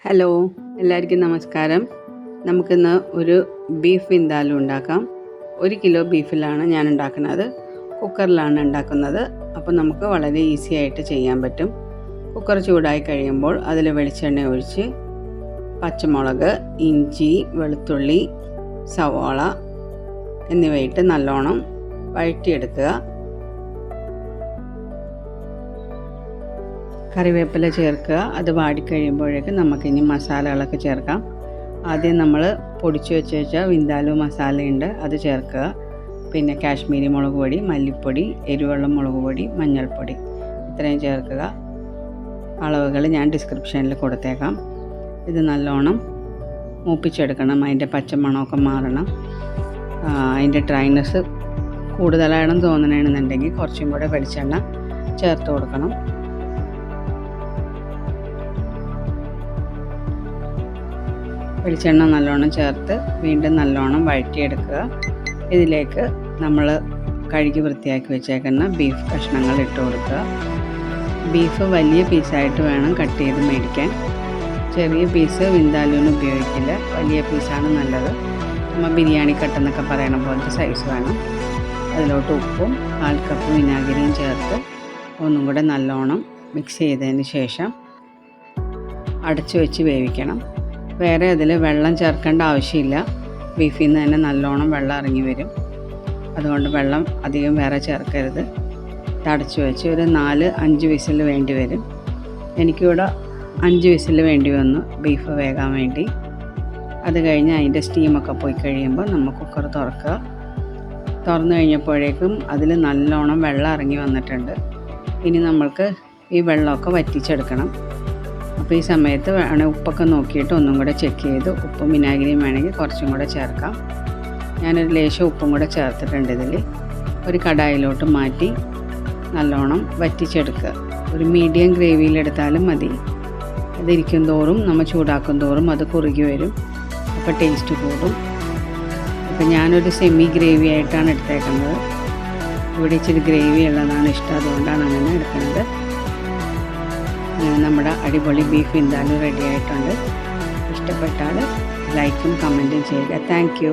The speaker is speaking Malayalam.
ഹലോ, എല്ലാവർക്കും നമസ്കാരം. നമുക്കിന്ന് ഒരു ബീഫ് വിന്താലു ഉണ്ടാക്കാം. 1 കിലോ ബീഫിലാണ് ഞാൻ ഉണ്ടാക്കുന്നത്. കുക്കറിലാണ് ഉണ്ടാക്കുന്നത്. അപ്പോൾ നമുക്ക് വളരെ ഈസി ആയിട്ട് ചെയ്യാൻ പറ്റും. കുക്കർ ചൂടായി കഴിയുമ്പോൾ അതിൽ വെളിച്ചെണ്ണ ഒഴിച്ച് പച്ചമുളക്, ഇഞ്ചി, വെളുത്തുള്ളി, സവാള എന്നിവയിട്ട് നല്ലോണം വഴറ്റിയെടുക്കുക. കറിവേപ്പില ചേർക്കുക. അത് വാടിക്കഴിയുമ്പോഴേക്കും നമുക്കിനി മസാലകളൊക്കെ ചേർക്കാം. ആദ്യം നമ്മൾ പൊടിച്ച് വെച്ച വിന്താലു മസാലയുണ്ട്, അത് ചേർക്കുക. പിന്നെ കാശ്മീരി മുളക് പൊടി, മല്ലിപ്പൊടി, എരിവെള്ള മുളക് പൊടി, മഞ്ഞൾപ്പൊടി ഇത്രയും ചേർക്കുക. അളവുകൾ ഞാൻ ഡിസ്ക്രിപ്ഷനിൽ കൊടുത്തേക്കാം. ഇത് നല്ലോണം മൂപ്പിച്ചെടുക്കണം. അതിൻ്റെ പച്ചമണമൊക്കെ മാറണം. അതിൻ്റെ ഡ്രൈനെസ് കൂടുതലാണെന്ന് തോന്നണമെന്നുണ്ടെങ്കിൽ കുറച്ചും കൂടെ വെളിച്ചെണ്ണ ചേർത്ത് കൊടുക്കണം. വെളിച്ചെണ്ണ നല്ലോണം ചേർത്ത് വീണ്ടും നല്ലോണം വഴറ്റിയെടുക്കുക. ഇതിലേക്ക് നമ്മൾ കഴുകി വൃത്തിയാക്കി വെച്ചേക്കുന്ന ബീഫ് കഷ്ണങ്ങൾ ഇട്ട് കൊടുക്കുക. ബീഫ് വലിയ പീസായിട്ട് വേണം കട്ട് ചെയ്ത് മേടിക്കാൻ. ചെറിയ പീസ് വിന്താലുവിന് ഉപയോഗിക്കില്ല, വലിയ പീസാണ് നല്ലത്. നമ്മൾ ബിരിയാണി കട്ടെന്നൊക്കെ പറയണ പോലത്തെ സൈസ് വേണം. അതിലോട്ട് ഉപ്പും 1/4 കപ്പ് വിനാഗിരിയും ചേർത്ത് ഒന്നും കൂടെ നല്ലോണം മിക്സ് ചെയ്തതിന് ശേഷം അടച്ചു വെച്ച് വേവിക്കണം. വേറെ അതിൽ വെള്ളം ചേർക്കേണ്ട ആവശ്യമില്ല. ബീഫിൽ നിന്ന് തന്നെ നല്ലോണം വെള്ളം ഇറങ്ങി വരും. അതുകൊണ്ട് വെള്ളം അധികം വേറെ ചേർക്കരുത്. അടച്ചു വെച്ച് ഒരു 4-5 വിസിൽ വേണ്ടി വരും. എനിക്കിവിടെ 5 വിസിൽ വേണ്ടി വന്നു ബീഫ് വേകാൻ വേണ്ടി. അത് കഴിഞ്ഞ് അതിൻ്റെ സ്റ്റീമൊക്കെ പോയി കഴിയുമ്പോൾ നമ്മൾ കുക്കർ തുറക്കുക. തുറന്നു കഴിഞ്ഞപ്പോഴേക്കും അതിൽ നല്ലോണം വെള്ളം ഇറങ്ങി വന്നിട്ടുണ്ട്. ഇനി നമ്മൾക്ക് ഈ വെള്ളമൊക്കെ വറ്റിച്ചെടുക്കണം. അപ്പോൾ ഈ സമയത്ത് വേണമെങ്കിൽ ഉപ്പൊക്കെ നോക്കിയിട്ട് ഒന്നും കൂടെ ചെക്ക് ചെയ്ത് ഉപ്പും വിനാഗിരിയും വേണമെങ്കിൽ കുറച്ചും കൂടെ ചേർക്കാം. ഞാനൊരു ലേശം ഉപ്പും കൂടെ ചേർത്തിട്ടുണ്ട്. ഇതിൽ ഒരു കടായിലോട്ട് മാറ്റി നല്ലോണം വറ്റിച്ചെടുക്കുക. ഒരു മീഡിയം ഗ്രേവിയിലെടുത്താലും മതി. അതിരിക്കും തോറും നമ്മൾ ചൂടാക്കും തോറും അത് കുറുകി വരും. അപ്പോൾ ടേസ്റ്റ് കൂടും. അപ്പോൾ ഞാനൊരു സെമി ഗ്രേവി ആയിട്ടാണ് എടുത്തേക്കുന്നത്. ഇവിടെ ഇച്ചിരി ഗ്രേവി ഉള്ളതാണ് ഇഷ്ടം, അതുകൊണ്ടാണ് അങ്ങനെ എടുക്കുന്നത്. നമ്മുടെ അടിപൊളി ബീഫ് വിന്താലു റെഡി ആയിട്ടുണ്ട്. ഇഷ്ടപ്പെട്ടാൽ ലൈക്കും കമൻറ്റും ചെയ്യുക. Thank you.